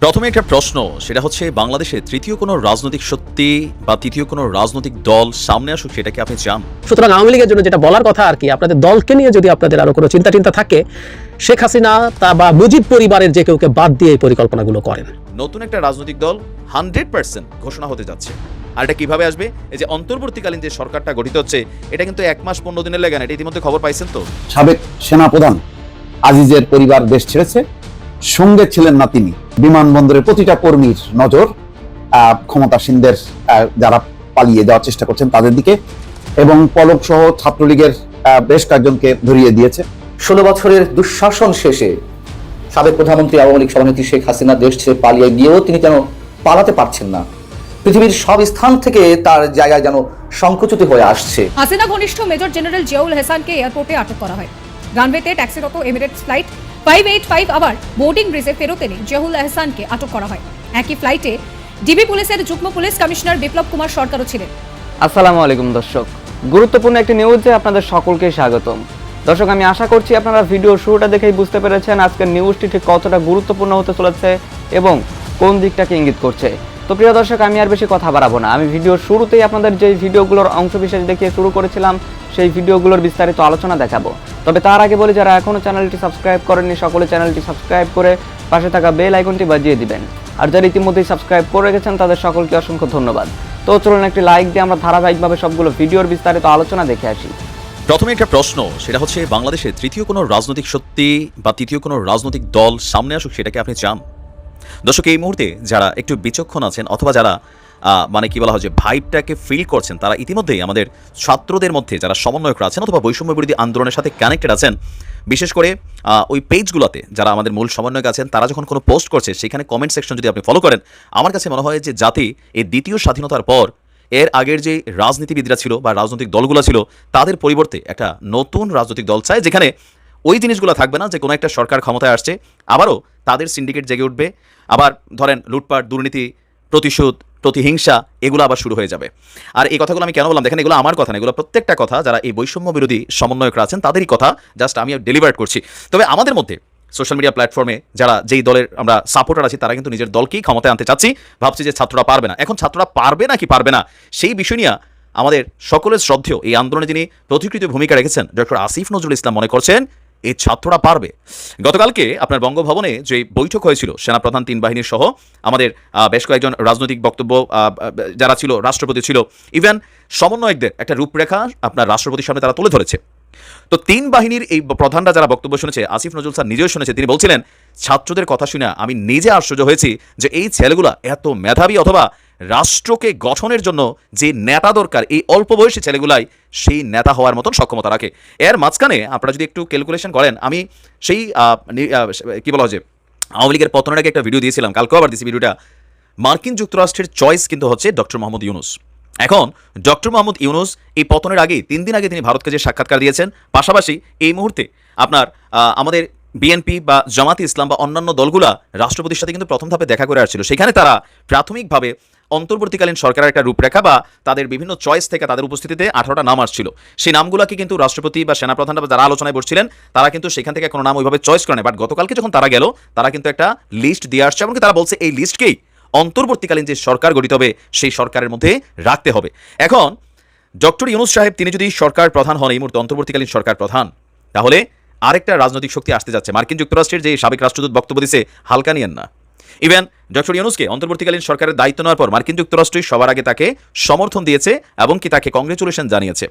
প্রথমে একটা প্রশ্ন, সেটা হচ্ছে বাংলাদেশে তৃতীয় কোনো রাজনৈতিক শক্তি বা তৃতীয় কোনো রাজনৈতিক দল সামনে আসুক, সেটা কি আপনি চান? সুতরাং আওয়ামী লীগের জন্য যেটা বলার কথা আর কি, আপনাদের দলকে নিয়ে যদি আপনাদের আরো কোনো চিন্তা থাকে, শেখ হাসিনা তা বা মুজিব পরিবারের যে কেউকে বাদ দিয়ে এই পরিকল্পনাগুলো করেন। নতুন একটা রাজনৈতিক দল 100% ঘোষণা হতে যাচ্ছে। আর এটা কিভাবে আসবে? এই যে অন্তর্বর্তীকালীন যে সরকারটা গঠিত হচ্ছে, এটা কিন্তু 1 মাস 15 দিনের লেগে না। এটা ইতিমধ্যে খবর পাইছেন তো। সাবেক সেনাপ্রধান আজিজের পরিবার দেশ ছেড়েছে, সঙ্গে ছিলেন না তিনি। বিমানবন্দরের প্রতিটা কর্মীর নজর ক্ষমতাসীনদের যারা পালিয়ে যাওয়ার চেষ্টা করছেন তাদের দিকে, এবং পলক সহ ছাত্রলীগের বেশ কয়েকজনকে ধরিয়ে দিয়েছে। 16 বছরের দুঃশাসন শেষে সাবেক প্রধানমন্ত্রী আওয়ামী লীগ সভানেত্রী শেখ হাসিনা দেশ ছেড়ে পালিয়ে গিয়েও তিনি যেন পালাতে পারছেন না। পৃথিবীর সব স্থান থেকে তার জায়গায় যেন সংকুচিত হয়ে আসছে। হাসিনা ঘনিষ্ঠ মেজর জেনারেল জিয়াউল হাসানকে এয়ারপোর্টে আটক করা হয়। রানওয়েতে ট্যাক্সিরত এমিরেটস ফ্লাইট 585 আবার বোর্ডিং ব্রিজে ফেরত এনে জিয়াউল হাসানকে আটক করা হয়। একই ফ্লাইটে ডিবি পুলিশের যুগ্ম পুলিশ কমিশনার বিপ্লব কুমার সরকারও ছিলেন। আসসালামু আলাইকুম দর্শক, গুরুত্বপূর্ণ একটি নিউজে আপনাদের সকলকে স্বাগতম। দর্শক, আমি আশা করছি আপনারা ভিডিওর শুরুটা দেখেই বুঝতে পেরেছেন আজকের নিউজটি ঠিক কতটা গুরুত্বপূর্ণ হতে চলেছে এবং কোন দিকটাকে ইঙ্গিত করছে। তো প্রিয় দর্শক, আমি আর বেশি কথা বাড়াবো না। আমি ভিডিওর শুরুতেই আপনাদের যে ভিডিওগুলোর অংশবিশেষ দেখিয়ে শুরু করেছিলাম, সেই ভিডিওগুলোর বিস্তারিত আলোচনা দেখাবো। তবে তার আগে বলি, যারা এখনও চ্যানেলটি সাবস্ক্রাইব করেননি সকলে চ্যানেলটি সাবস্ক্রাইব করে পাশে থাকা বেল আইকনটি বাজিয়ে দিবেন। আর যারা ইতিমধ্যেই সাবস্ক্রাইব করে রেখেছেন তাদের সকলকে অসংখ্য ধন্যবাদ। তো চলুন একটি লাইক দিয়ে আমরা ধারাবাহিকভাবে সবগুলো ভিডিওর বিস্তারিত আলোচনা দেখে আসি। প্রথমে একটা প্রশ্ন, সেটা হচ্ছে বাংলাদেশে তৃতীয় কোনো রাজনৈতিক শক্তি বা তৃতীয় কোনো রাজনৈতিক দল সামনে আসুক, সেটাকে আপনি চান? দর্শক, এই মুহূর্তে যারা একটু বিচক্ষণ আছেন অথবা যারা মানে কি বলা হয় যে ভাইবটাকে ফিল করছেন, তারা ইতিমধ্যেই আমাদের ছাত্রদের মধ্যে যারা সমন্বয়করা আছেন অথবা বৈষম্য বিরোধী আন্দোলনের সাথে কানেক্টেড আছেন, বিশেষ করে ওই পেজগুলোতে যারা আমাদের মূল সমন্বয়ক আছেন, তারা যখন কোনো পোস্ট করছে সেখানে কমেন্ট সেকশন যদি আপনি ফলো করেন, আমার কাছে মনে হয় যে জাতি এই দ্বিতীয় স্বাধীনতার পর এর আগের যে রাজনীতিবিদরা ছিল বা রাজনৈতিক দলগুলো ছিল, তাদের পরিবর্তে একটা নতুন রাজনৈতিক দল চায়, যেখানে ওই জিনিসগুলো থাকবে না যে কোনো একটা সরকার ক্ষমতায় আসছে, আবারও তাদের সিন্ডিকেট জেগে উঠবে, আবার ধরেন লুটপাট, দুর্নীতি, প্রতিশোধ, প্রতিহিংসা, এগুলো আবার শুরু হয়ে যাবে। আর এই কথাগুলো আমি কেন বললাম দেখেন, এগুলো আমার কথা না, এগুলো প্রত্যেকটা কথা যারা এই বৈষম্য বিরোধী সমন্বয়করা আছেন তাদেরই কথা, জাস্ট আমি ডেলিভার করছি। তবে আমাদের মধ্যে সোশ্যাল মিডিয়া প্ল্যাটফর্মে যারা যেই দলের আমরা সাপোর্টার আছি, তারা কিন্তু নিজের দলকেই ক্ষমতায় আনতে চাচ্ছি, ভাবছি যে ছাত্ররা পারবে না। এখন ছাত্ররা পারবে না কি পারবে না, সেই বিষয় নিয়ে আমাদের সকলের শ্রদ্ধেয় এই আন্দোলনে যিনি প্রতিকৃত ভূমিকা রেখেছেন ডক্টর আসিফ নজরুল ইসলাম মনে করছেন এই ছাত্ররা পারবে। গতকালকে আপনার বঙ্গভবনে যে বৈঠক হয়েছিল সেনাপ্রধান, 3 বাহিনীর সহ আমাদের বেশ কয়েকজন রাজনৈতিক বক্তব্য যারা ছিল, রাষ্ট্রপতি ছিল, ইভেন সমন্বয়কদের একটা রূপরেখা আপনার রাষ্ট্রপতির সামনে তারা তুলে ধরেছে। তো 3 বাহিনীর এই প্রধানরা যারা বক্তব্য শুনেছে, আসিফ নজরুল স্যার নিজেও শুনেছে, তিনি বলছিলেন ছাত্রদের কথা শুনে আমি নিজে আশ্চর্য হয়েছি যে এই ছেলেগুলা এত মেধাবী, অথবা রাষ্ট্রকে গঠনের জন্য যে নেতা দরকার, এই অল্প বয়সী ছেলেগুলাই সেই নেতা হওয়ার মতন সক্ষমতা রাখে। এর মাঝখানে আপনারা যদি একটু ক্যালকুলেশন করেন, আমি সেই কি বলা হয় যে আওয়ামী লীগের পতনের আগে একটা ভিডিও দিয়েছিলাম, কালকেও আবার দিয়েছি ভিডিওটা। মার্কিন যুক্তরাষ্ট্রের চয়েস কিন্তু হচ্ছে ডক্টর মোহাম্মদ ইউনূস। এখন ডক্টর মোহাম্মদ ইউনূস এই পতনের আগে 3 দিন আগে তিনি ভারতকে যে সাক্ষাৎকার দিয়েছেন, পাশাপাশি এই মুহূর্তে আপনার আমাদের বিএনপি বা জামাতে ইসলাম বা অন্যান্য দলগুলা রাষ্ট্রপতির সাথে কিন্তু প্রথম ধাপে দেখা করে আসছিল। সেখানে তারা প্রাথমিকভাবে অন্তর্বর্তীকালীন সরকারের একটা রূপরেখা বা তাদের বিভিন্ন চয়েস থেকে তাদের উপস্থিতিতে 18টা নাম আসছিল। সেই নামগুলোকে কিন্তু রাষ্ট্রপতি বা সেনাপ্রধানরা যারা আলোচনায় বসছিলেন, তারা কিন্তু সেখান থেকে কোনো নাম ওইভাবে চয়েস করে নেয়। বাট গতকালকে যখন তারা গেল, তারা কিন্তু একটা লিস্ট দিয়ে আসছে, এমনকি তারা বলছে এই লিস্টকেই অন্তর্বর্তীকালীন যে সরকার গঠিত হবে সেই সরকারের মধ্যে রাখতে হবে। এখন ডক্টর ইউনূস সাহেব তিনি যদি সরকার প্রধান হন, এই মুহূর্তে অন্তর্বর্তীকালীন সরকার প্রধান, তাহলে আরেকটা রাজনৈতিক শক্তি আসতে যাচ্ছে। মার্কিন যুক্তরাষ্ট্রের যে সাবেক রাষ্ট্রদূত বক্তব্য দিচ্ছে, হালকা নিয়েন না। ইভেন ডক্টর ইউনূসকে অন্তর্বর্তীকালীন সরকারের দায়িত্ব নেওয়ার পর মার্কিন যুক্তরাষ্ট্রই সবার আগে তাকে সমর্থন দিয়েছে এবং কি তাকে কংগ্রেচুলেশন জানিয়েছে।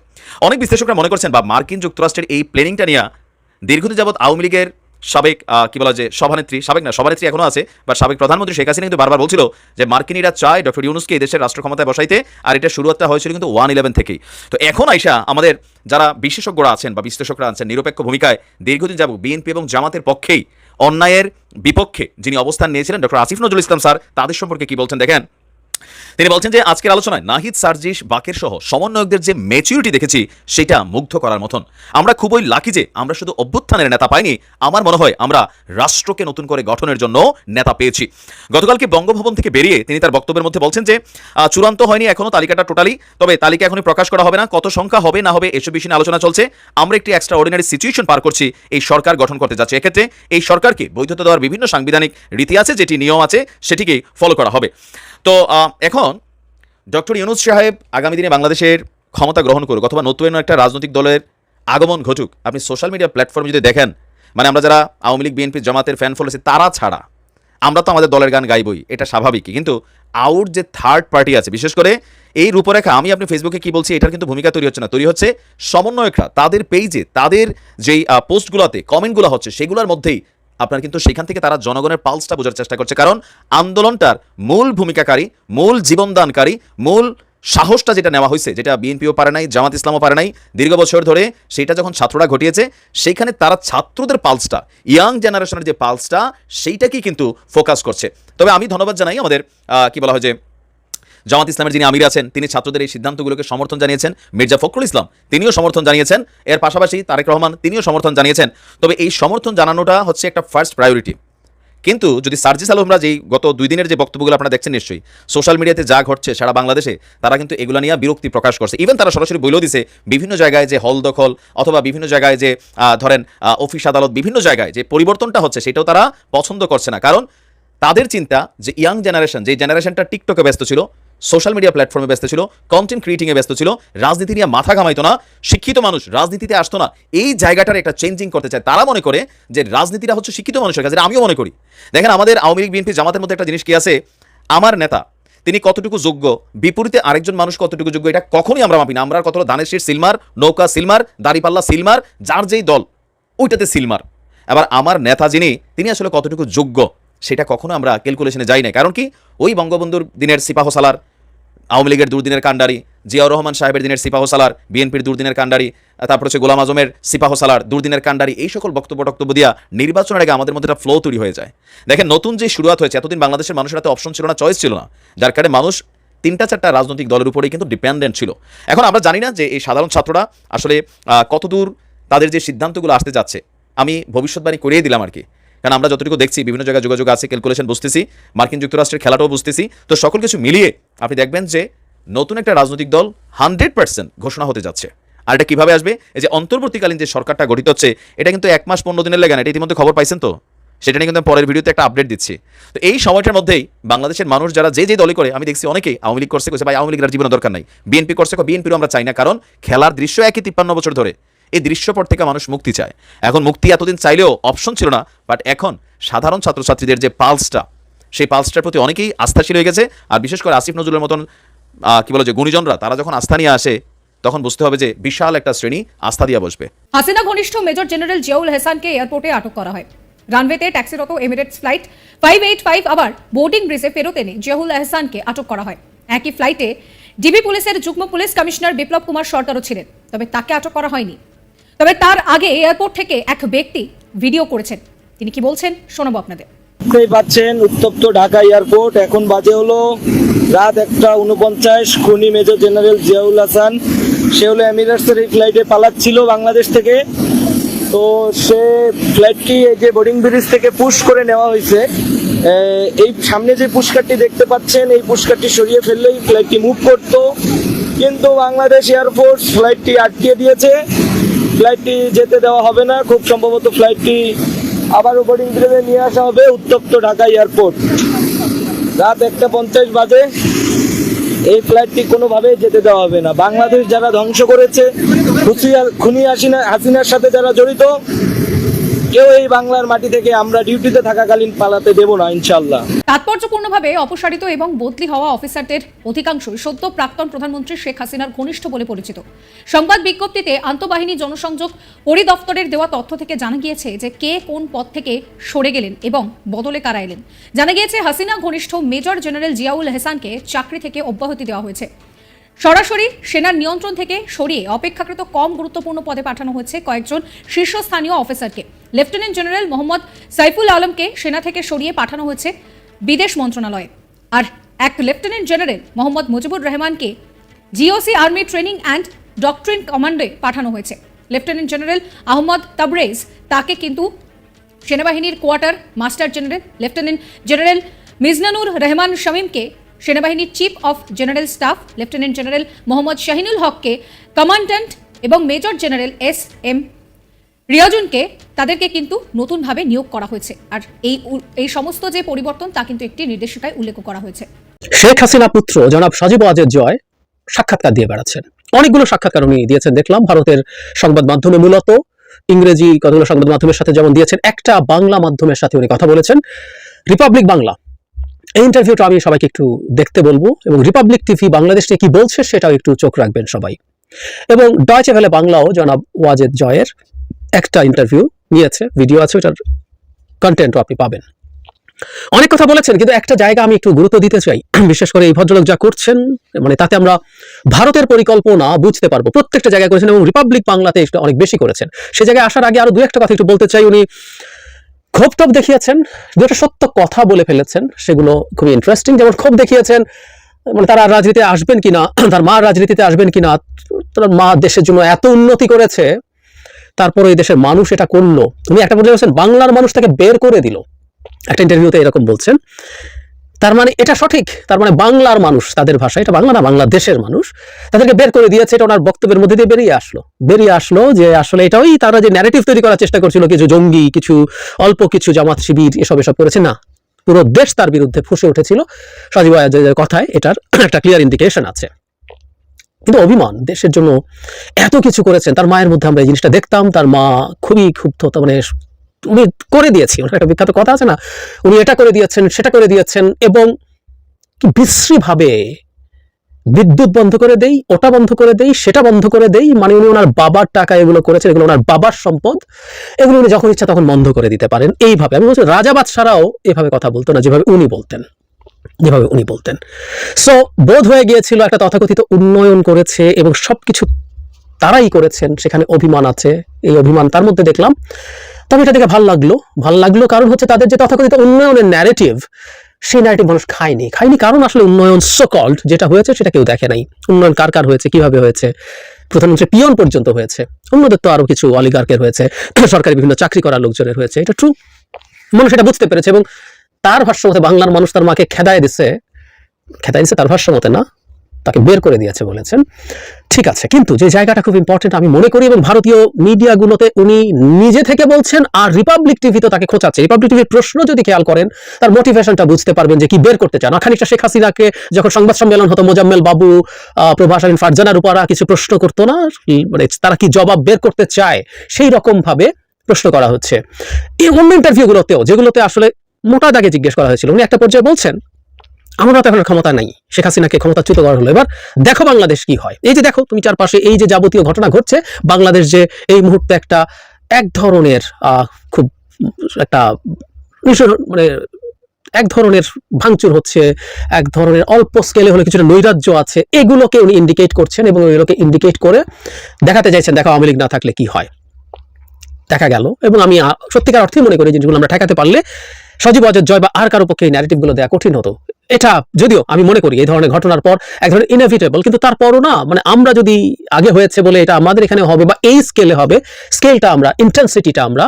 অনেক বিশ্লেষকরা মনে করছেন বা মার্কিন যুক্তরাষ্ট্রের এই প্ল্যানিংটা নিয়ে দীর্ঘদিন যাবৎ আওয়ামী লীগের সাবেক কি বলা যে সভানেত্রী, সাবেক না সভানেত্রী এখনো আছে, বা সাবেক প্রধানমন্ত্রী শেখ হাসিনা কিন্তু বারবার বলছিল যে মার্কিনীরা চায় ডক্টর ইউনূসকে এই দেশের রাষ্ট্র ক্ষমতায় বসাইতে, আর এটা শুরুয়াতটা হয়েছিল কিন্তু 1/11 থেকেই। তো এখন আইসা আমাদের যারা বিশেষজ্ঞরা আছেন বা বিশ্লেষকরা আছেন, নিরপেক্ষ ভূমিকায় দীর্ঘদিন যাবত বিএনপি এবং জামাতের পক্ষেই, অন্যায়ের বিপক্ষে যিনি অবস্থান নিয়েছিলেন ডক্টর আসিফ নজরুল ইসলাম স্যার, তাদের সম্পর্কে কি বলছেন দেখেন। তিনি বলছেন যে আজকের আলোচনায় নাহিদ, সার্জিস, বাকের সহ সমন্বয়কদের যে ম্যাচুরিটি দেখেছি সেটা মুগ্ধ করার মতন। আমরা খুবই লাকি যে আমরা শুধু অভ্যুত্থানের নেতা পাইনি, আমার মনে হয় আমরা রাষ্ট্রকে নতুন করে গঠনের জন্য নেতা পেয়েছি। গতকালকে বঙ্গভবন থেকে বেরিয়ে তিনি তার বক্তব্যের মধ্যে বলছেন যে চূড়ান্ত হয়নি এখনো তালিকাটা টোটালি, তবে তালিকা এখনই প্রকাশ করা হবে না, কত সংখ্যা হবে না হবে এসব বিষয়ে আলোচনা চলছে। আমরা একটি এক্সট্রা অর্ডিনারি সিচুয়েশন পার করছি, এই সরকার গঠন করতে যাচ্ছে। এক্ষেত্রে এই সরকারকে বৈধতা দেওয়ার বিভিন্ন সাংবিধানিক রীতি আছে, যেটি নিয়ম আছে, সেটিকে ফলো করা হবে। তো এখন ডক্টর ইউনূস সাহেব আগামী দিনে বাংলাদেশের ক্ষমতা গ্রহণ করুক অথবা নতুন একটা রাজনৈতিক দলের আগমন ঘটুক, আপনি সোশ্যাল মিডিয়া প্ল্যাটফর্মে যদি দেখেন, মানে আমরা যারা আওয়ামী লীগ, বিএনপি, জামাতের ফ্যান ফলোয়ার্স তারা ছাড়া আমরা তো আমাদের দলের গান গাইবই, এটা স্বাভাবিকই, কিন্তু আউট যে থার্ড পার্টি আছে, বিশেষ করে এই রূপরেখা, আমি আপনি ফেসবুকে কি বলছি এটার কিন্তু ভূমিকা তৈরি হচ্ছে না, তৈরি হচ্ছে সমন্বয়করা তাদের পেজে তাদের যেই পোস্টগুলোতে কমেন্টগুলো হচ্ছে সেগুলোর মধ্যেই আপনার কিন্তু সেখান থেকে তারা জনগণের পালসটা বোঝার চেষ্টা করছে। কারণ আন্দোলনটার মূল ভূমিকাকারী, মূল জীবনদানকারী, মূল সাহসটা যেটা নেওয়া হয়েছে, যেটা বিএনপিও পারে নাই, জামাত ইসলামও পারে নাই দীর্ঘ বছর ধরে, সেটা যখন ছাত্ররা ঘটিয়েছে, সেইখানে তারা ছাত্রদের পালসটা, ইয়াং জেনারেশনের যে পালসটা, সেইটাকেই কিন্তু ফোকাস করছে। তবে আমি ধন্যবাদ জানাই আমাদের কি বলা হয় যে জামাত ইসলামের যিনি আমির আছেন, তিনি ছাত্রদের এই সিদ্ধান্তগুলোকে সমর্থন জানিয়েছেন। মির্জা ফখরুল ইসলাম তিনিও সমর্থন জানিয়েছেন, এর পাশাপাশি তারেক রহমান তিনিও সমর্থন জানিয়েছেন। তবে এই সমর্থন জানানোটা হচ্ছে একটা ফার্স্ট প্রায়োরিটি। কিন্তু যদি সার্জিস আলমরা যেই গত 2 দিনের যে বক্তব্যগুলো আপনারা দেখছেন নিশ্চয়ই সোশ্যাল মিডিয়াতে যা ঘটছে সারা বাংলাদেশে, তারা কিন্তু এগুলো নিয়ে বিরক্তি প্রকাশ করছে। ইভেন তারা সরাসরি বলেও দিছে বিভিন্ন জায়গায় যে হল দখল অথবা বিভিন্ন জায়গায় যে ধরেন অফিস আদালত, বিভিন্ন জায়গায় যে পরিবর্তনটা হচ্ছে সেটাও তারা পছন্দ করছে না। কারণ তাদের চিন্তা যে ইয়াং জেনারেশন, যে জেনারেশনটা টিকটকে ব্যস্ত ছিল, সোশ্যাল মিডিয়া প্ল্যাটফর্মে ব্যস্ত ছিল, কন্টেন্ট ক্রিয়েটিংয়ে ব্যস্ত ছিল, রাজনীতি নিয়ে মাথা ঘামাইতো না, শিক্ষিত মানুষ রাজনীতিতে আসতো না, এই জায়গাটার একটা চেঞ্জিং করতে চায়। তারা মনে করে যে রাজনীতিটা হচ্ছে শিক্ষিত মানুষের কাছে, আমিও মনে করি। দেখেন আমাদের আওয়ামী লীগ, বিএনপি, জামাতের মধ্যে একটা জিনিস কি আছে, আমার নেতা তিনি কতটুকু যোগ্য, বিপরীতে আরেকজন মানুষ কতটুকু যোগ্য, এটা কখনোই আমরা মাপি না। আমরা কতটা ধানের শীষ সিলমার, নৌকা সিলমার, দাড়িপাল্লা সিলমার, যার যেই দল ওইটাতে সিলমার। আবার আমার নেতা যিনি, তিনি আসলে কতটুকু যোগ্য সেটা কখনো আমরা ক্যালকুলেশনে যাই না। কারণ কি, ওই বঙ্গবন্ধুর দিনের সিপাহসালার, আওয়ামী লীগের দুর্দিনের কাণ্ডারি, জিয়াউর রহমান সাহেবের দিনের সিপাহসালার, বিএনপির দুর্দিনের কাণ্ডারি, তারপর হচ্ছে গোলাম আজমের সিপাহসালার, দুর্দিনের কাণ্ডারি, এই সকল বক্তব্য দিয়া নির্বাচনের আগে আমাদের মধ্যে একটা ফ্লো তৈরি হয়ে যায়। দেখেন নতুন যে শুরুয়াত হয়েছে, এতদিন বাংলাদেশের মানুষের হাতে অপশন ছিল না, চয়েস ছিল না, যার কারণে মানুষ 3-4টা রাজনৈতিক দলের উপরেই কিন্তু ডিপেন্ডেন্ট ছিল। এখন আমরা জানি না যে এই সাধারণ ছাত্ররা আসলে কতদূর তাদের যে সিদ্ধান্তগুলো আসতে যাচ্ছে। আমি ভবিষ্যৎবাণী করিয়ে দিলাম আর কি, কারণ আমরা যতটুকু দেখছি বিভিন্ন জায়গায় যোগাযোগ আছে, ক্যালকুলেশন বুঝতেছি, মার্কিন যুক্তরাষ্ট্রের খেলাটাও বুঝতেছি। তো সকল কিছু মিলিয়ে আপনি দেখবেন যে নতুন একটা রাজনৈতিক দল 100% ঘোষণা হতে যাচ্ছে। আর এটা কিভাবে আসবে, এই যে অন্তর্বর্তীকালীন যে সরকারটা গঠিত হচ্ছে, এটা কিন্তু 1 মাস 15 দিনের লেগে না, এটা ইতিমধ্যে খবর পাইছেন, তো সেটা নিয়ে কিন্তু পরের ভিডিওতে একটা আপডেট দিচ্ছি। তো এই সময়টার মধ্যেই বাংলাদেশের মানুষ যারা যে দলই করে, আমি দেখছি অনেকেই আওয়ামী লীগ করছে, ভাই আওয়ামী লীগের জীবনের দরকার নাই, বিএনপি করছে, বিএনপিরও আমরা চাই না, কারণ খেলার দৃশ্য একই 53 বছর ধরে, এই দৃশ্যপট থেকে মানুষ মুক্তি চায়। এখন মুক্তি এতদিন চাইলেও অপশন ছিল না, বাট এখন সাধারণ ছাত্রছাত্রীদের যে পালসটা, সেই পালসটার প্রতি অনেকেই আস্থাশীল হয়ে গেছে। আর বিশেষ করে আসিফ নজরুলের মতন কি বলে যে গুণীজনরা, তারা যখন আস্থা নিয়ে আসে, তখন বুঝতে হবে যে বিশাল একটা শ্রেণী আস্থা দিয়ে বসবে। হাসিনা ঘনিষ্ঠ মেজর জেনারেল জিয়াউল হাসানকে এয়ারপোর্টে আটক করা হয়। রানওয়েতে ট্যাক্সিরত এমিরেটস ফ্লাইট 585 আবার বোর্ডিং ব্রিজে ফেরত এনে জিয়াউল হাসানকে আটক করা হয়। একই ফ্লাইটে ডিবি পুলিশের যুগ্ম পুলিশ কমিশনার বিপ্লব কুমার সরকারও ছিলেন, তবে তাকে আটক করা হয়নি। তবে তার আগে এয়ারপোর্ট থেকে এক ব্যক্তি ভিডিও করেছেন, তিনি কি বলছেন শোনাবো আপনাদের। দেখতেই পাচ্ছেন উত্তপ্ত ঢাকা এয়ারপোর্ট। এখন বাজে হলো রাত 1:49। খুনি মেজর জেনারেল জিয়াউল হাসান, সে হলো এমিরেটসের এই ফ্লাইটে পালাচ্ছিল বাংলাদেশ থেকে। তো সে ফ্লাইটটি এই যে বোর্ডিং ব্রিজ থেকে পুশ করে নেওয়া হয়েছে। এই সামনে যে পুশকারটি দেখতে পাচ্ছেন, এই পুশকারটি সরিয়ে ফেললেই ফ্লাইটটি মুভ করতো, কিন্তু বাংলাদেশ এয়ারফোর্স ফ্লাইটটি আটকে দিয়েছে। ফ্লাইটটি যেতে দেওয়া হবে না, খুব সম্ভবত ফ্লাইটটি আবারও বোর্ডিং ব্রিজে নিয়ে আসা হবে। উত্তপ্ত ঢাকা এয়ারপোর্ট, রাত 1:50 বাজে। এই ফ্লাইটটি কোনোভাবেই যেতে দেওয়া হবে না। বাংলাদেশ যারা ধ্বংস করেছে, খুনি হাসিনার সাথে যারা জড়িত, কেউ এই বাংলার মাটি থেকে আমরা ডিউটিতে থাকাকালীন পালাতে দেব না ইনশাআল্লাহ। তাৎপর্যপূর্ণভাবে অপসারিত এবং বদলি হওয়া অফিসারদের অধিকাংশই সদ্য প্রাক্তন প্রধানমন্ত্রী শেখ হাসিনার ঘনিষ্ঠ বলে পরিচিত। সংবাদ বিজ্ঞপ্তিতে আন্তঃবাহিনী জনসংযোগ পরিদপ্তরের দেওয়া তথ্য থেকে জানা গিয়েছে যে কে কোন পদ থেকে সরে গেলেন এবং বদলে কারা এলেন। জানা গিয়েছে হাসিনা ঘনিষ্ঠ মেজর জেনারেল জিয়াউল হাসানকে চাকরি থেকে অব্যাহতি দেওয়া হয়েছে। সরাসরি সেনার নিয়ন্ত্রণ থেকে সরিয়ে অপেক্ষাকৃত কম গুরুত্বপূর্ণ পদে পাঠানো হয়েছে কয়েকজন শীর্ষস্থানীয় অফিসারকে। লেফটেন্যান্ট জেনারেল মোহাম্মদ সাইফুল আলমকে সেনা থেকে সরিয়ে পাঠানো হয়েছে বিদেশ মন্ত্রণালয়ে। আর এক লেফটেন্যান্ট জেনারেল মোহাম্মদ মুজিবুর রহমানকে GOC army training and doctrine কমান্ডে পাঠানো হয়েছে। লেফটেন্যান্ট জেনারেল আহমদ তাবরেজ তাকে কিন্তু সেনাবাহিনীর quartermaster general, lieutenant general Mizanur Rahman শামীমকে সেনাবাহিনীর chief of general staff, lieutenant general Mohammad Shahinul হককে কমান্ড্যান্ট এবং মেজর জেনারেল এস.এম. রিয়াজুনকে তাদেরকে কিন্তু নতুনভাবে নিয়োগ করা হয়েছে। আর এই সমস্ত যে পরিবর্তন তা কিন্তু একটি নির্দেশিকায় উল্লেখ করা হয়েছে। শেখ হাসিনা পুত্র জনাব সাজিব ওয়াজেদ জয় সাক্ষাৎকার দিয়ে বেড়াচ্ছেন। অনেকগুলো সাক্ষাৎকার উনি দিয়েছেন দেখলাম ভারতের সংবাদ মাধ্যমে, মূলত ইংরেজি কতগুলো সংবাদ মাধ্যমের সাথে যেমন দিয়েছেন, একটা বাংলা মাধ্যমের সাথে উনি কথা বলেছেন, রিপাবলিক বাংলা। এই ইন্টারভিউটা আমি সবাইকে একটু দেখতে বলবো, এবং রিপাবলিক টিভি বাংলাদেশে কি বলছে সেটাও একটু চোখ রাখবেন সবাই। এবং ডয়েচে ভেলে বাংলাও জনাব ওয়াজেদ জয়ের একটা ইন্টারভিউ নিয়েছে, ভিডিও আছে, ওটার কন্টেন্টও আপনি পাবেন। অনেক কথা বলেছেন, কিন্তু একটা জায়গা আমি একটু গুরুত্ব দিতে চাই, বিশেষ করে এই ভদ্রলোক যা করছেন, মানে তাতে আমরা ভারতের পরিকল্পনা বুঝতে পারবো। প্রত্যেকটা জায়গায় করেছেন এবং রিপাবলিক বাংলাতে এটা অনেক বেশি করেছেন। সে জায়গায় আসার আগে আরো দু একটা কথা একটু বলতে চাই। উনি ক্ষোভ টোপ দেখিয়েছেন, দুটো সত্য কথা বলে ফেলেছেন, সেগুলো খুবই ইন্টারেস্টিং। যেমন ক্ষোভ দেখিয়েছেন, মানে তারা রাজনীতিতে আসবেন কিনা, তার মা রাজনীতিতে আসবেন কিনা, তার মা দেশের জন্য এত উন্নতি করেছে, তারপরে এই দেশের মানুষ এটা করলো। উনি একটা বলে বলছেন বাংলার মানুষ তাকে বের করে দিল, একটা ইন্টারভিউতে এরকম বলছেন। তার মানে এটা সঠিক, তার মানে বাংলার মানুষ, তাদের ভাষা এটা বাংলা না, বাংলাদেশের মানুষ তাদেরকে বের করে দিয়েছে। এটা ওনার বক্তব্যের মধ্যে দিয়ে বেরিয়ে আসলো যে আসলে এটাই তারা যে ন্যারেটিভ তৈরি করার চেষ্টা করছিল, কিছু জঙ্গি, কিছু অল্প কিছু জামাত শিবির এসব করেছে, না, পুরো দেশ তার বিরুদ্ধে ফুঁসে উঠেছিল সাজিব ওয়াজেদের কথায়। এটার একটা ক্লিয়ার ইন্ডিকেশন আছে। কিন্তু অভিমান, দেশের জন্য এত কিছু করেছেন, তার মায়ের মধ্যে আমরা এই জিনিসটা দেখতাম। তার মা খুবই ক্ষুব্ধ, মানে উনি করে দিয়েছি, ওনার একটা বিখ্যাত কথা আছে না, উনি এটা করে দিয়েছেন, সেটা করে দিয়েছেন, এবং বিশ্রীভাবে বিদ্যুৎ বন্ধ করে দেই, ওটা বন্ধ করে দেই, সেটা বন্ধ করে দেই, মানে উনি ওনার বাবার টাকা এগুলো করেছেন, এগুলো ওনার বাবার সম্পদ, এগুলো উনি যখন ইচ্ছা তখন বন্ধ করে দিতে পারেন। এইভাবে আমি বলছি রাজা বাদশারাও এভাবে কথা বলতো না, যেভাবে উনি বলতেন। সো বোধ হয়ে গিয়েছিল একটা তথাকথিত উন্নয়ন করেছে এবং সবকিছু তারাই করেছেন, সেখানে অভিমান আছে। এই অভিমান তার মধ্যে দেখলাম। তবে এটা দেখে ভাল লাগলো কারণ হচ্ছে তাদের যে তথাকথিত উন্নয়নের ন্যারেটিভ, সেই ন্যারেটিভ মানুষ খায়নি। কারণ আসলে উন্নয়ন সো কল্ড যেটা হয়েছে সেটা কেউ দেখে নাই। উন্নয়ন কার হয়েছে, কিভাবে হয়েছে, প্রধানমন্ত্রী পিয়ন পর্যন্ত হয়েছে, অন্যদের তো আরো কিছু অলিগার্কের হয়েছে, সরকারি বিভিন্ন চাকরি করা লোকজনের হয়েছে। এটা ট্রু, মানুষ এটা বুঝতে পেরেছে। এবং তার ভাষ্য মতে বাংলার মানুষ তার মাকে খেদায় দিছে, তার ভাষ্য মতে না, তাকে বের করে দিয়েছে বলেছেন। ঠিক আছে, কিন্তু যে জায়গাটা খুব ইম্পর্টেন্ট আমি মনে করি, এবং ভারতীয় মিডিয়াগুলোতে উনি নিজে থেকে বলছেন, আর রিপাবলিক টিভি তো তাকে খোঁচাচ্ছে। রিপাবলিক টিভির প্রশ্ন যদি খেয়াল করেন, তার মোটিভেশনটা বুঝতে পারবেন যে কি বের করতে চান। খানিকটা শেখ হাসিনাকে যখন সংবাদ সম্মেলন হতো, মোজাম্মেল বাবু, প্রভাসালীন ফারজানার উপর কিছু প্রশ্ন করতো না, মানে তারা কি জবাব বের করতে চায়, সেই রকম ভাবে প্রশ্ন করা হচ্ছে। এই অন্য ইন্টারভিউগুলোতেও, যেগুলোতে আসলে মোটা দাগে জিজ্ঞেস করা হয়েছিল, উনি একটা পর্যায়ে বলছেন আমরা তো এখন ক্ষমতা নাই, শেখ হাসিনাকে ক্ষমতাচ্যুত করা হলো, এবার দেখো বাংলাদেশ কি হয়। এই যে দেখো তুমি চারপাশে এই যে যাবতীয় ঘটনা ঘটছে, বাংলাদেশ যে এই মুহূর্তে এক ধরনের খুব একটা মানে এক ধরনের ভাঙচুর হচ্ছে, এক ধরনের অল্প স্কেলে হলে কিছুটা নৈরাজ্য আছে, এগুলোকে উনি ইন্ডিকেট করছেন এবং এগুলোকে ইন্ডিকেট করে দেখাতে চাইছেন দেখো আওয়ামী লীগ না থাকলে কি হয়। দেখা গেল, এবং আমি সত্যিকার অর্থে মনে করি জিনিসগুলো আমরা ঠেকাতে পারলে সাজিব ওয়াজেদ জয় বা আর কারো পক্ষে এই ন্যারেটিভগুলো দেওয়া কঠিন হতো। এটা যদিও আমি মনে করি এই ধরনের ঘটনার পর এক ধরনের ইনএভিটেবল, কিন্তু তারপরও না, মানে আমরা যদি আগে হয়েছে বলে এটা আমাদের এখানে হবে বা এই স্কেলে হবে, স্কেলটা আমরা, ইন্টেন্সিটিটা আমরা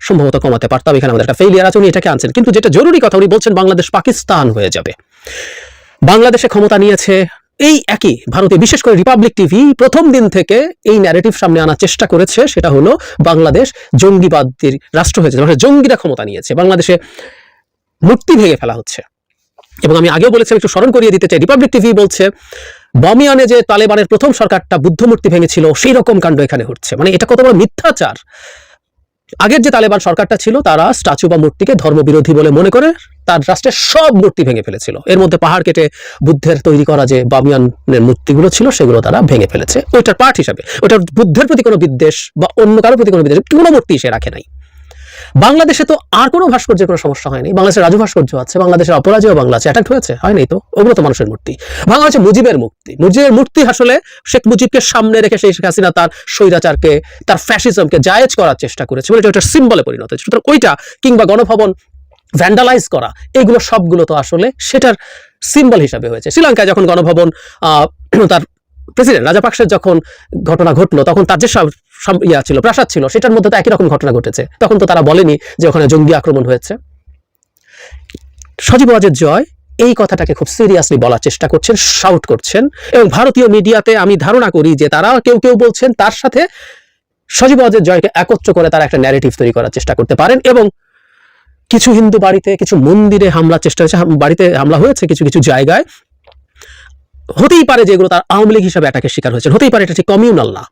সম্ভবত কমাতে পারতাম। এখানে আমাদের একটা ফেইলিয়ার আছে, উনি এটাকে আনছেন। কিন্তু যেটা জরুরি কথা, উনি বলছেন বাংলাদেশ পাকিস্তান হয়ে যাবে। বাংলাদেশে ক্ষমতা নিয়েছে এই একই ভারতে, বিশেষ করে রিপাবলিক টিভি প্রথম দিন থেকে এই ন্যারেটিভ সামনে আনার চেষ্টা করেছে, সেটা হলো বাংলাদেশ জঙ্গিবাদের রাষ্ট্র হয়েছে, মানে জঙ্গিরা ক্ষমতা নিয়েছে, বাংলাদেশে মূর্তি ভেঙে ফেলা হচ্ছে। এবং আমি আগেও বলেছিলাম, একটু স্মরণ করিয়ে দিতে চাই, রিপাবলিক টিভি বলছে বমিয়ানে যে তালেবানের প্রথম সরকারটা বুদ্ধ মূর্তি ভেঙেছিল, সেই রকম কাণ্ড এখানে হচ্ছে। মানে এটা কত বড় মিথ্যাচার। আগের যে তালেবান সরকারটা ছিল, তারা স্ট্যাচু বা মূর্তিকে ধর্মবিরোধী বলে মনে করে তার রাষ্ট্রের সব মূর্তি ভেঙে ফেলেছিল। এর মধ্যে পাহাড় কেটে বুদ্ধের তৈরি করা যে বামিয়ানের মূর্তিগুলো ছিল, সেগুলো তারা ভেঙে ফেলেছে ওইটার পার্ট হিসাবে। ওইটা বুদ্ধের প্রতি কোনো বিদ্বেষ বা অন্য কারোর প্রতি কোনো বিদ্বেষ, কোনো মূর্তি সে রাখে নাই। বাংলাদেশে তো আর কোনো ভাস্কর্যের কোনো সমস্যা হয়নি। বাংলাদেশের রাজু ভাস্কর্য আছে, বাংলাদেশের অপরাজেয় বাংলা আছে, অ্যাটাক হয়েছে হয়নি তো, ওগুলো তো মানুষের মূর্তি। বাংলাদেশে মুজিবের মূর্তি আসলে শেখ মুজিবকে সামনে রেখে সেই শেখ হাসিনা তার স্বৈরাচারকে, তার ফ্যাসিজমকে জায়েজ করার চেষ্টা করেছে, বলে ওটা সিম্বলে পরিণত হয়েছে। সুতরাং ওইটা কিংবা গণভবন ভ্যান্ডালাইজ করা, এগুলো সবগুলো তো আসলে সেটার সিম্বল হিসাবে হয়েছে। শ্রীলঙ্কায় যখন গণভবন তার প্রেসিডেন্ট রাজাপাকসের যখন ঘটনা ঘটলো, তখন তার যে ছিল, প্রাসাদ ছিল, সেটার মধ্যে তো একই রকম ঘটনা ঘটেছে। তখন তো তারা বলেনি যে ওখানে জঙ্গি আক্রমণ হয়েছে। সজীব ওয়াজেদ জয় এই কথাটাকে খুব সিরিয়াসলি বলার চেষ্টা করছেন, শাউট করছেন, এবং ভারতীয় মিডিয়াতে আমি ধারণা করি যে তারা কেউ কেউ বলছেন তার সাথে সজীব ওয়াজেদ জয়কে একত্র করে তারা একটা ন্যারেটিভ তৈরি করার চেষ্টা করতে পারেন। এবং কিছু হিন্দু বাড়িতে, কিছু মন্দিরে হামলার চেষ্টা হয়েছে, বাড়িতে হামলা হয়েছে কিছু কিছু জায়গায়। হতেই পারে যে এগুলো তার আওয়ামী লীগ হিসাবে অ্যাটাকের শিকার হয়েছে, হতেই পারে এটা ঠিক কমিউনাল না,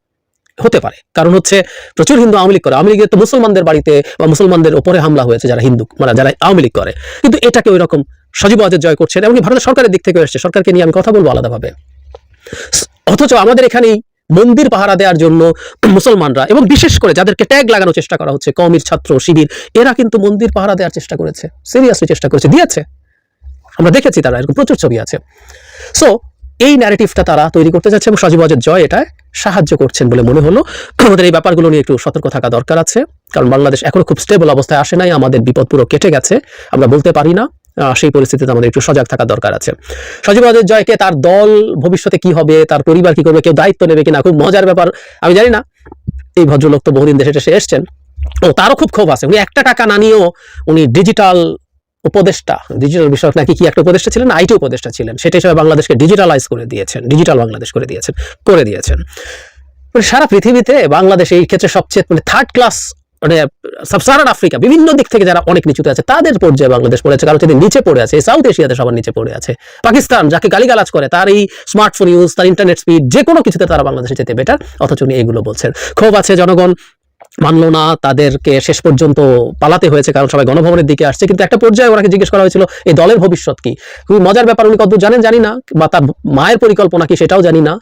হতে পারে। কারণ হচ্ছে প্রচুর হিন্দু আওয়ামী লীগ করে, আওয়ামী লীগের তো মুসলমানদের বাড়িতে বা মুসলমানদের ওপরে হামলা হয়েছে যারা হিন্দু, মানে যারা আওয়ামী লীগ করে, কিন্তু এটাকে ওই রকম সজীব ওয়াজেদ জয় করছেন। এমনকি ভারতের সরকারের দিক থেকে এসছে, সরকারকে নিয়ে আমি কথা বলবো আলাদাভাবে। অথচ আমাদের এখানেই মন্দির পাহারা দেওয়ার জন্য মুসলমানরা, এবং বিশেষ করে যাদেরকে ট্যাগ লাগানোর চেষ্টা করা হচ্ছে, কওমির ছাত্র শিবির, এরা কিন্তু মন্দির পাহারা দেওয়ার চেষ্টা করেছে, সিরিয়াসলি চেষ্টা করেছে, দিয়েছে, আমরা দেখেছি, তারা এরকম প্রচুর ছবি আছে। সো এই ন্যারেটিভটা তারা তৈরি করতে যাচ্ছে এবং সজীব ওয়াজেদ জয় এটা সাহায্য করছেন বলে মনে হলো। আমাদের এই ব্যাপারগুলো নিয়ে একটু সতর্ক থাকা দরকার আছে, কারণ বাংলাদেশ এখনো খুব স্টেবল অবস্থায় আসে নাই, আমাদের বিপদ পুরো কেটে গেছে, আমরা বলতে পারি না। সেই পরিস্থিতিতে আমাদের একটু সজাগ থাকা দরকার আছে। সজীব ওয়াজেদ জয়কে, তার দল ভবিষ্যতে কি হবে, তার পরিবার কি করবে, কেউ দায়িত্ব নেবে কিনা, খুব মজার ব্যাপার, আমি জানি না। এই ভদ্রলোক তো বহুদিন দেশে এসে এসছেন, ও তারও খুব ক্ষোভ আছে, উনি একটা টাকা না নিয়েও উনি ডিজিটাল উপদেষ্টা, ডিজিটাল বিষয়ক নাকি কি একটা উপদেষ্টা ছিলেন, আইটি উপদেষ্টা ছিলেন, সেটা হিসেবে বাংলাদেশকে ডিজিটালাইজ করে দিয়েছেন, ডিজিটাল বাংলাদেশ করে দিয়েছেন। মানে সারা পৃথিবীতে বাংলাদেশ এই ক্ষেত্রে সবচেয়ে মানে থার্ড ক্লাস, মানে সাবসাহারান আফ্রিকা বিভিন্ন দিক থেকে যারা অনেক নিচুতে আছে তাদের পর্যায়ে বাংলাদেশ পড়ে আছে, কারণ যদি নিচে পড়ে আছে, সাউথ এশিয়াতে সবার নিচে পড়ে আছে। পাকিস্তান যাকে গালিগালাজ করে, তার এই স্মার্টফোন ইউজ, তার ইন্টারনেট স্পিড, যে কোনো কিছুতে তারা বাংলাদেশে যেতে বেটার, অথচ উনি এগুলো বলছেন। ক্ষোভ আছে, জনগণ মানলো না, তাদেরকে শেষ পর্যন্ত পালাতে হয়েছে, কারণ সবাই গণভবনের দিকে আসছে। কিন্তু একটা পর্যায়ে ওনাকে জিজ্ঞেস করা হয়েছিল এই দলের ভবিষ্যৎ কি। খুবই মজার ব্যাপার, উনি কতদূর জানেন জানি না, বা তার মায়ের পরিকল্পনা কি সেটাও জানি না।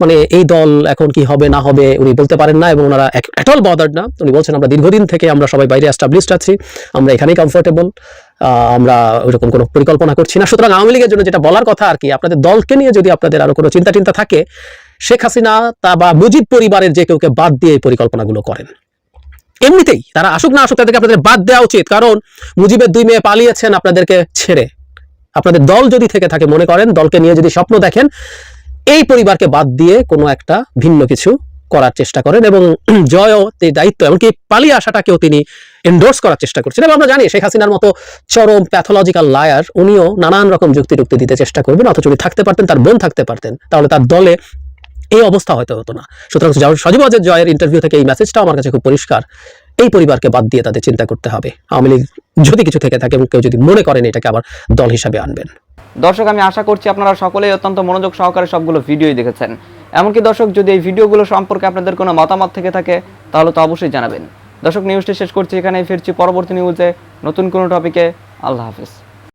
মানে এই দল এখন কি হবে না হবে উনি বলতে পারেন না, এবং ওনারা এট অল বদার্ড না। উনি বলছেন আমরা দীর্ঘদিন থেকে আমরা সবাই বাইরে এস্টাবলিশড আছি, আমরা এখানেই কমফোর্টেবল, আমরা ওইরকম কোনো পরিকল্পনা করছি না। সুতরাং আওয়ামী লীগের জন্য যেটা বলার কথা আর কি, আপনাদের দলকে নিয়ে যদি আপনাদের আরো কোনো চিন্তা থাকে, শেখ হাসিনা তা বা মুজিব পরিবারের যে কেউকে বাদ দিয়ে এই পরিকল্পনাগুলো করেন। এমনিতেই তারা আসুক না আসুক, তাদেরকে আপনাদের বাদ দেওয়া উচিত, কারণ মুজিবের 2 মেয়ে পালিয়েছেন আপনাদেরকে ছেড়ে। আপনাদের দল যদি থেকে থাকে, মনে করেন দলকে নিয়ে যদি স্বপ্ন দেখেন, এই পরিবারকে বাদ দিয়ে কোনো একটা ভিন্ন কিছু করার চেষ্টা করেন। এবং জয়ও এই দায়িত্ব, এমনকি পালিয়ে আসাটাকেও তিনি এন্ডোর্স করার চেষ্টা করছেন। এবং আমরা জানি শেখ হাসিনার মতো চরম প্যাথোলজিক্যাল লায়ার, উনিও নানান রকম যুক্তি দিতে চেষ্টা করবেন, অথচ উনি থাকতে পারতেন, তার বোন থাকতে পারতেন, তাহলে তার দলে এই অবস্থা হয়তো হতো না। সুতরাং সজীব ওয়াজেদ জয়ের ইন্টারভিউ থেকে এই মেসেজটাও আমার কাছে খুব পরিষ্কার, এই পরিবারকে বাদ দিয়ে তাদের চিন্তা করতে হবে। আওয়ামী লীগ যদি কিছু থেকে থাকে এবং কেউ যদি মনে করেন এটাকে আবার দল হিসাবে আনবেন। দর্শক, আমি আশা করছি আপনারা সকলেই অত্যন্ত মনোযোগ সহকারে সবগুলো ভিডিওই দেখেছেন। এমনকি দর্শক, যদি এই ভিডিওগুলো সম্পর্কে আপনাদের কোনো মতামত থেকে থাকে তাহলে তো অবশ্যই জানাবেন। দর্শক, নিউজটি শেষ করছি এখানেই, ফিরছি পরবর্তী নিউজে নতুন কোনো টপিকে। আল্লাহ হাফেজ।